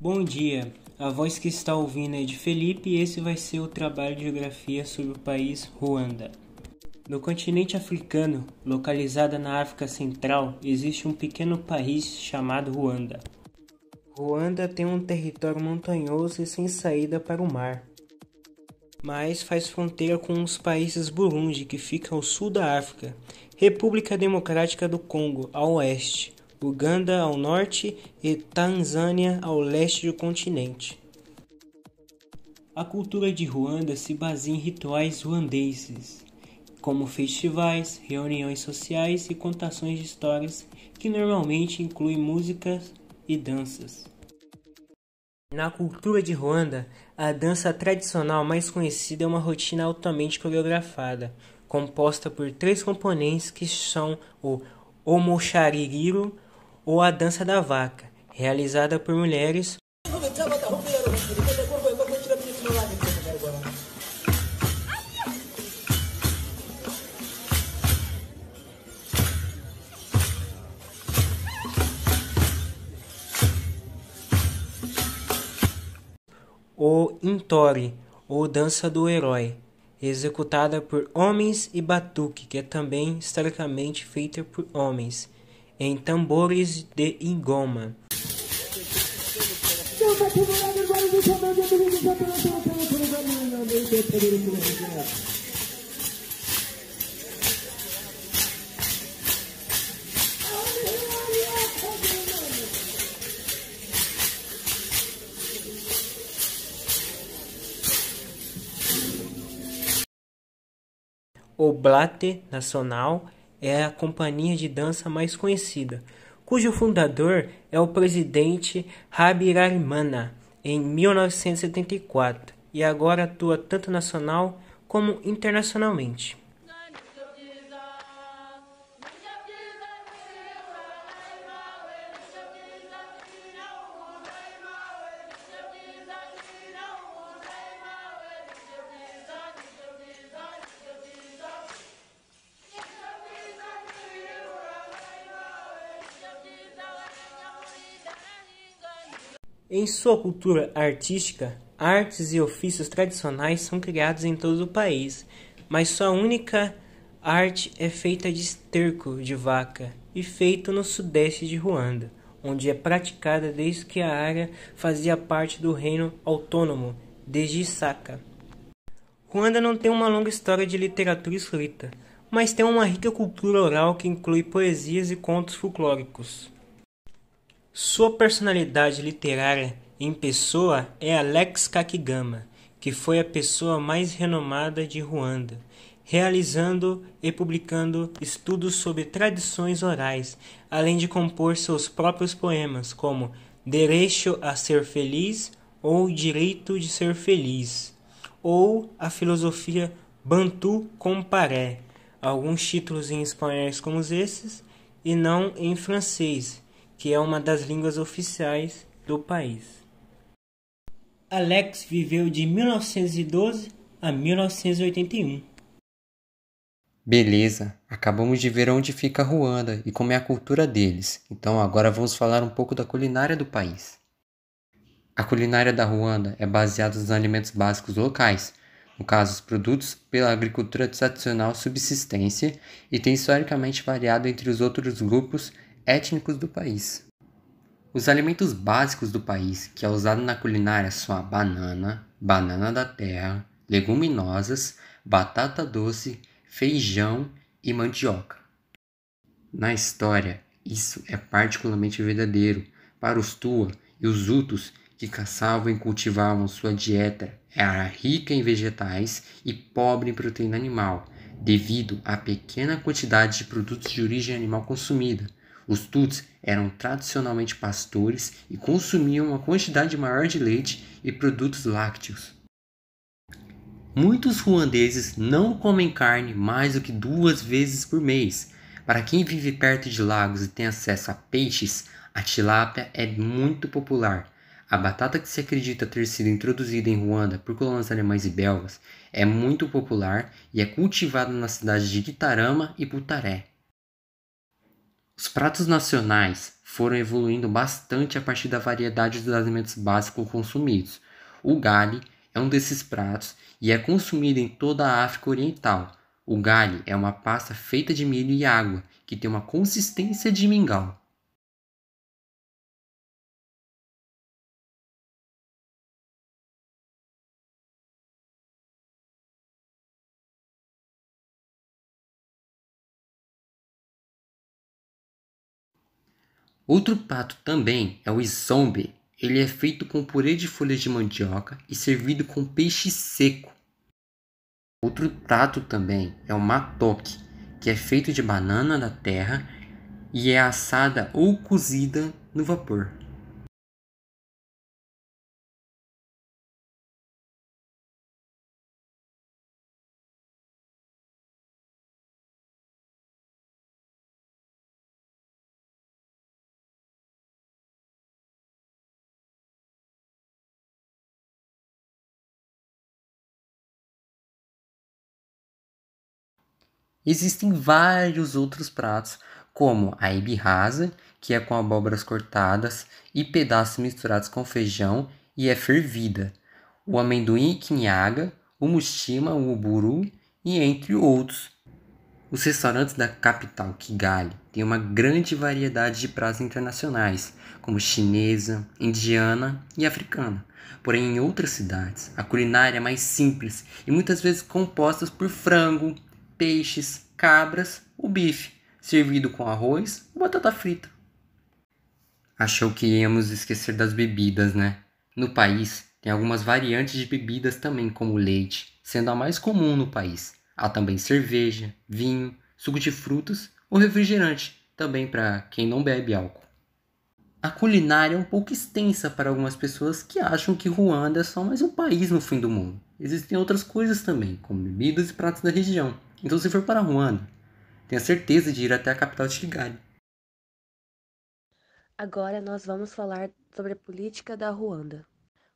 Bom dia, a voz que está ouvindo é de Felipe e esse vai ser o trabalho de geografia sobre o país Ruanda. No continente africano, localizada na África Central, existe um pequeno país chamado Ruanda. Ruanda tem um território montanhoso e sem saída para o mar, mas faz fronteira com os países Burundi, que fica ao sul da África, República Democrática do Congo, ao oeste, Uganda ao norte e Tanzânia ao leste do continente. A cultura de Ruanda se baseia em rituais ruandeses, como festivais, reuniões sociais e contações de histórias que normalmente incluem músicas e danças. Na cultura de Ruanda, a dança tradicional mais conhecida é uma rotina altamente coreografada, composta por 3 componentes que são o Omochaririru, ou a dança da vaca, realizada por mulheres. O Intori, ou dança do herói, executada por homens, e batuque, que é também historicamente feita por homens, em tambores de ingoma. O Blate Nacional é a companhia de dança mais conhecida, cujo fundador é o presidente Habyarimana, em 1974, e agora atua tanto nacional como internacionalmente. Em sua cultura artística, artes e ofícios tradicionais são criados em todo o país, mas sua única arte é feita de esterco de vaca e feito no sudeste de Ruanda, onde é praticada desde que a área fazia parte do reino autônomo de Gisaka. Ruanda não tem uma longa história de literatura escrita, mas tem uma rica cultura oral que inclui poesias e contos folclóricos. Sua personalidade literária em pessoa é Alex Kakigama, que foi a pessoa mais renomada de Ruanda, realizando e publicando estudos sobre tradições orais, além de compor seus próprios poemas, como Direito a Ser Feliz ou Direito de Ser Feliz, ou a filosofia Bantu Comparé, alguns títulos em espanhol como esses, e não em francês, que é uma das línguas oficiais do país. Alex viveu de 1912 a 1981. Beleza, acabamos de ver onde fica Ruanda e como é a cultura deles, então agora vamos falar um pouco da culinária do país. A culinária da Ruanda é baseada nos alimentos básicos locais, no caso os produtos pela agricultura tradicional subsistência, e tem historicamente variado entre os outros grupos étnicos do país. Os alimentos básicos do país que é usado na culinária são a banana, banana da terra, leguminosas, batata doce, feijão e mandioca. Na história, isso é particularmente verdadeiro para os Tua e os Hutus, que caçavam e cultivavam. Sua dieta era rica em vegetais e pobre em proteína animal, devido à pequena quantidade de produtos de origem animal consumida. Os Tuts eram tradicionalmente pastores e consumiam uma quantidade maior de leite e produtos lácteos. Muitos ruandeses não comem carne mais do que 2 vezes por mês. Para quem vive perto de lagos e tem acesso a peixes, a tilápia é muito popular. A batata, que se acredita ter sido introduzida em Ruanda por colonos alemães e belgas, é muito popular e é cultivada nas cidades de Gitarama e Putaré. Os pratos nacionais foram evoluindo bastante a partir da variedade dos alimentos básicos consumidos. O gali é um desses pratos e é consumido em toda a África Oriental. O gali é uma pasta feita de milho e água, que tem uma consistência de mingau. Outro prato também é o isombe. Ele é feito com purê de folhas de mandioca e servido com peixe seco. Outro prato também é o matoke, que é feito de banana da terra e é assada ou cozida no vapor. Existem vários outros pratos, como a ibe rasa, que é com abóboras cortadas e pedaços misturados com feijão e é fervida, o amendoim quinhaga, o mushima, o uburu e entre outros. Os restaurantes da capital, Kigali, têm uma grande variedade de pratos internacionais, como chinesa, indiana e africana. Porém, em outras cidades, a culinária é mais simples e muitas vezes composta por frango, peixes, cabras ou bife, servido com arroz ou batata frita. Achou que íamos esquecer das bebidas, né? No país, tem algumas variantes de bebidas também, como leite, sendo a mais comum no país. Há também cerveja, vinho, suco de frutas ou refrigerante, também para quem não bebe álcool. A culinária é um pouco extensa para algumas pessoas que acham que Ruanda é só mais um país no fim do mundo. Existem outras coisas também, como bebidas e pratos da região. Então, se for para Ruanda, tenha certeza de ir até a capital de Kigali. Agora nós vamos falar sobre a política da Ruanda.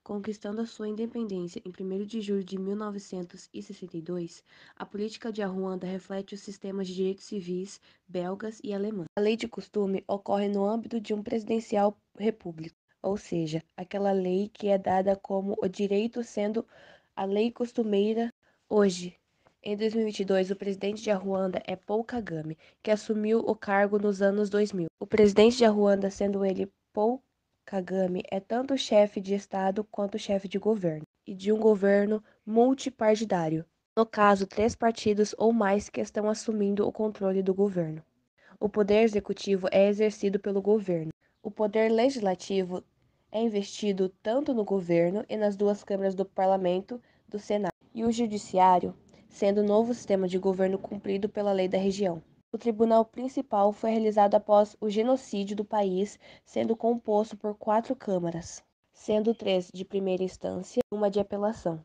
Conquistando a sua independência em 1º de julho de 1962, a política de Ruanda reflete os sistemas de direitos civis belgas e alemães. A lei de costume ocorre no âmbito de um presidencial república, ou seja, aquela lei que é dada como o direito sendo a lei costumeira hoje. Em 2022, o presidente de Ruanda é Paul Kagame, que assumiu o cargo nos anos 2000. O presidente de Ruanda, sendo ele Paul Kagame, é tanto chefe de Estado quanto chefe de governo, e de um governo multipartidário. No caso, 3 partidos ou mais que estão assumindo o controle do governo. O poder executivo é exercido pelo governo. O poder legislativo é investido tanto no governo e nas 2 câmaras do parlamento, do Senado, e o judiciário, sendo o novo sistema de governo cumprido pela lei da região. O tribunal principal foi realizado após o genocídio do país, sendo composto por 4 câmaras, sendo 3 de primeira instância e uma de apelação.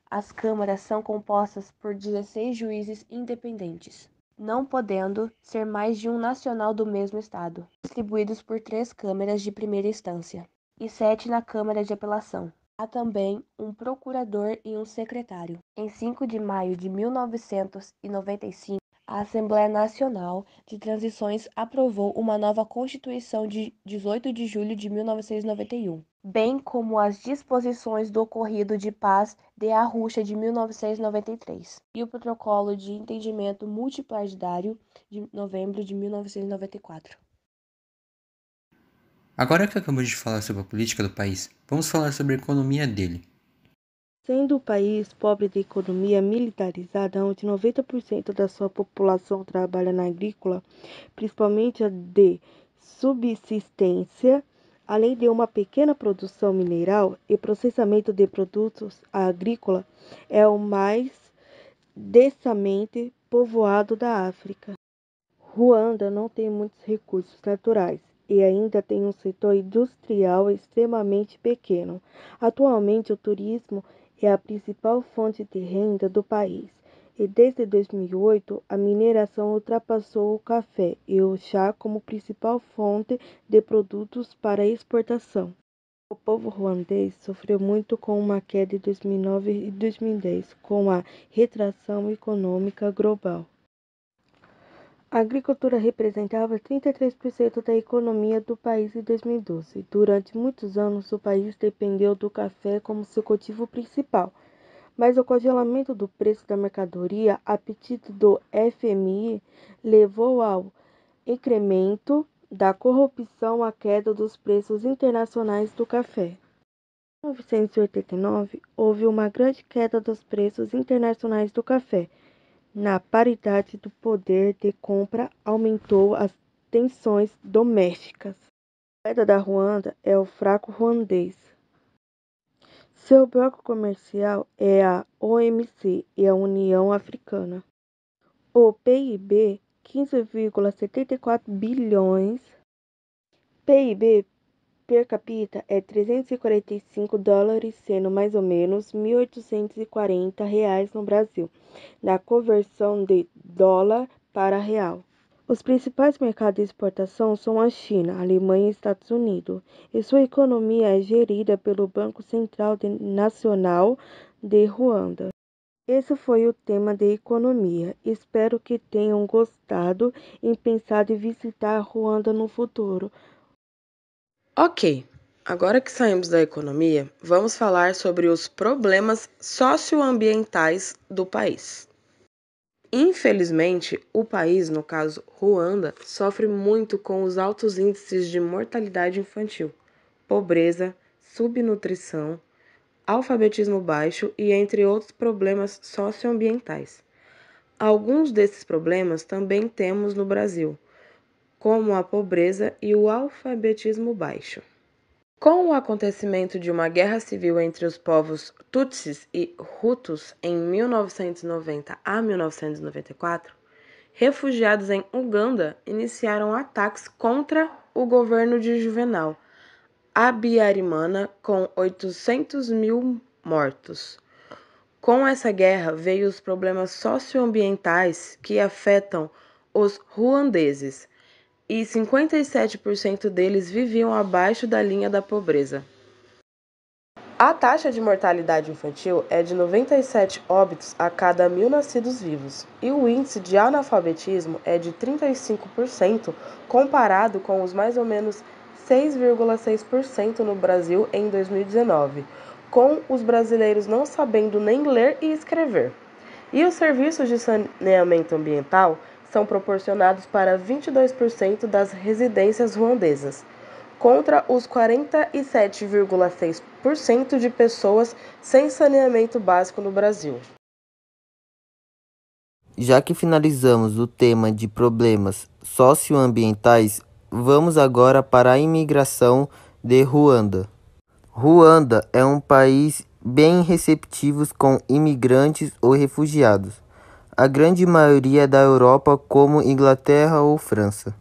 As câmaras são compostas por 16 juízes independentes, não podendo ser mais de um nacional do mesmo estado, distribuídos por 3 câmaras de primeira instância e 7 na Câmara de Apelação. Há também um procurador e um secretário. Em 5 de maio de 1995, a Assembleia Nacional de Transições aprovou uma nova Constituição de 18 de julho de 1991, bem como as disposições do Ocorrido de Paz de Arusha de 1993 e o Protocolo de Entendimento Multipartidário de novembro de 1994. Agora que acabamos de falar sobre a política do país, vamos falar sobre a economia dele. Sendo o país pobre de economia militarizada, onde 90% da sua população trabalha na agrícola, principalmente a de subsistência, além de uma pequena produção mineral e processamento de produtos agrícolas, é o mais densamente povoado da África. Ruanda não tem muitos recursos naturais e ainda tem um setor industrial extremamente pequeno. Atualmente, o turismo é a principal fonte de renda do país. E desde 2008, a mineração ultrapassou o café e o chá como principal fonte de produtos para exportação. O povo ruandês sofreu muito com uma queda em 2009 e 2010, com a retração econômica global. A agricultura representava 33% da economia do país em 2012. Durante muitos anos, o país dependeu do café como seu cultivo principal, mas o congelamento do preço da mercadoria, a pedido do FMI, levou ao incremento da corrupção à queda dos preços internacionais do café. Em 1989, houve uma grande queda dos preços internacionais do café. Na paridade do poder de compra, aumentou as tensões domésticas. A moeda da Ruanda é o franco ruandês. Seu bloco comercial é a OMC e a União Africana. O PIB, 15,74 bilhões. PIB per capita é 345 dólares, sendo mais ou menos R$ 1.840 no Brasil, na conversão de dólar para real. Os principais mercados de exportação são a China, a Alemanha e Estados Unidos, e sua economia é gerida pelo Banco Central Nacional de Ruanda. Esse foi o tema de economia. Espero que tenham gostado e pensado em visitar Ruanda no futuro. Ok, agora que saímos da economia, vamos falar sobre os problemas socioambientais do país. Infelizmente, o país, no caso Ruanda, sofre muito com os altos índices de mortalidade infantil, pobreza, subnutrição, alfabetismo baixo e entre outros problemas socioambientais. Alguns desses problemas também temos no Brasil, como a pobreza e o alfabetismo baixo. Com o acontecimento de uma guerra civil entre os povos Tutsis e Hutus em 1990 a 1994, refugiados em Uganda iniciaram ataques contra o governo de Juvenal Habyarimana, com 800 mil mortos. Com essa guerra veio os problemas socioambientais que afetam os ruandeses, e 57% deles viviam abaixo da linha da pobreza. A taxa de mortalidade infantil é de 97 óbitos a cada 1.000 nascidos vivos, e o índice de analfabetismo é de 35%, comparado com os mais ou menos 6,6% no Brasil em 2019, com os brasileiros não sabendo nem ler e escrever. E os serviços de saneamento ambiental são proporcionados para 22% das residências ruandesas, contra os 47,6% de pessoas sem saneamento básico no Brasil. Já que finalizamos o tema de problemas socioambientais, vamos agora para a imigração de Ruanda. Ruanda é um país bem receptivo com imigrantes ou refugiados. A grande maioria é da Europa, como Inglaterra ou França.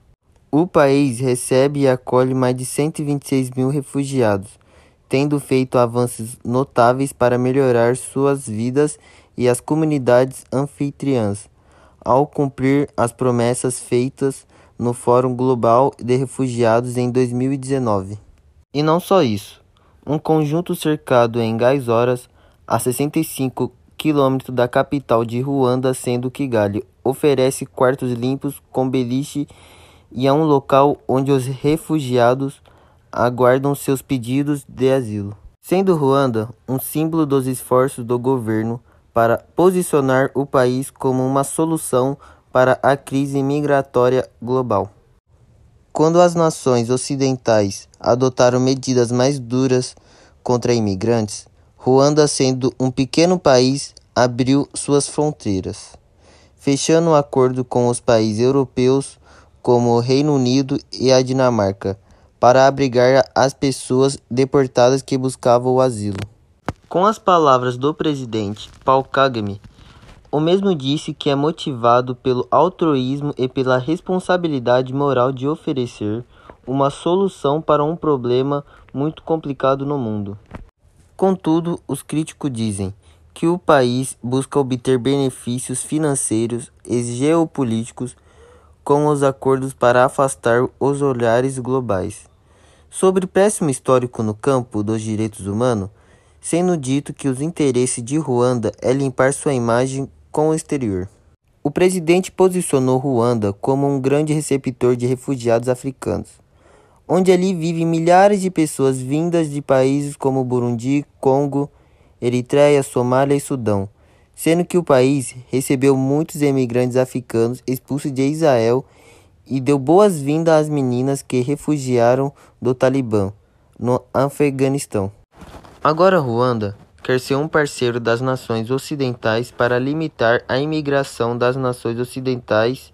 O país recebe e acolhe mais de 126 mil refugiados, tendo feito avanços notáveis para melhorar suas vidas e as comunidades anfitriãs, ao cumprir as promessas feitas no Fórum Global de Refugiados em 2019. E não só isso, um conjunto cercado em Gaizoras, a 65 quilômetros da capital de Ruanda, sendo Kigali, oferece quartos limpos com beliche e é um local onde os refugiados aguardam seus pedidos de asilo. Sendo Ruanda um símbolo dos esforços do governo para posicionar o país como uma solução para a crise migratória global. Quando as nações ocidentais adotaram medidas mais duras contra imigrantes, Ruanda, sendo um pequeno país, abriu suas fronteiras, fechando um acordo com os países europeus como o Reino Unido e a Dinamarca, para abrigar as pessoas deportadas que buscavam o asilo. Com as palavras do presidente Paul Kagame, o mesmo disse que é motivado pelo altruísmo e pela responsabilidade moral de oferecer uma solução para um problema muito complicado no mundo. Contudo, os críticos dizem que o país busca obter benefícios financeiros e geopolíticos com os acordos para afastar os olhares globais sobre o péssimo histórico no campo dos direitos humanos, sendo dito que os interesses de Ruanda é limpar sua imagem com o exterior. O presidente posicionou Ruanda como um grande receptor de refugiados africanos, onde ali vivem milhares de pessoas vindas de países como Burundi, Congo, Eritreia, Somália e Sudão, sendo que o país recebeu muitos imigrantes africanos expulsos de Israel e deu boas-vindas às meninas que refugiaram do Talibã, no Afeganistão. Agora Ruanda quer ser um parceiro das nações ocidentais para limitar a imigração das nações ocidentais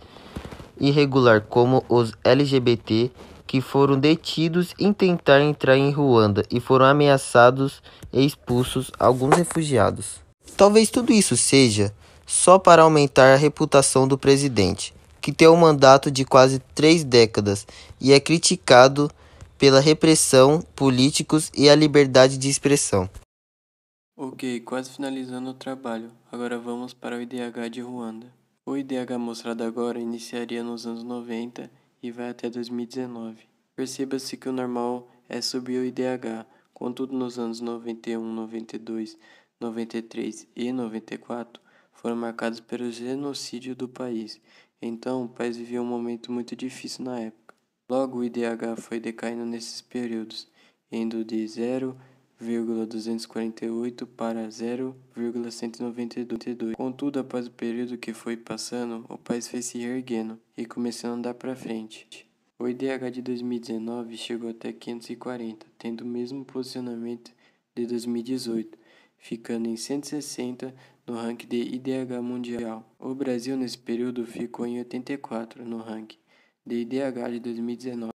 irregular, como os LGBT, que foram detidos em tentar entrar em Ruanda e foram ameaçados e expulsos alguns refugiados. Talvez tudo isso seja só para aumentar a reputação do presidente, que tem um mandato de quase 3 décadas e é criticado pela repressão, políticos e a liberdade de expressão. Ok, quase finalizando o trabalho. Agora vamos para o IDH de Ruanda. O IDH mostrado agora iniciaria nos anos 90 e vai até 2019. Perceba-se que o normal é subir o IDH, contudo nos anos 91, 92, 93 e 94 foram marcados pelo genocídio do país. Então, o país vivia um momento muito difícil na época. Logo, o IDH foi decaindo nesses períodos, indo de 0,248 para 0,192. Contudo, após o período que foi passando, o país foi se reerguendo e começando a andar para frente. O IDH de 2019 chegou até 540, tendo o mesmo posicionamento de 2018, ficando em 160 no ranking de IDH mundial. O Brasil nesse período ficou em 84 no ranking de IDH de 2019.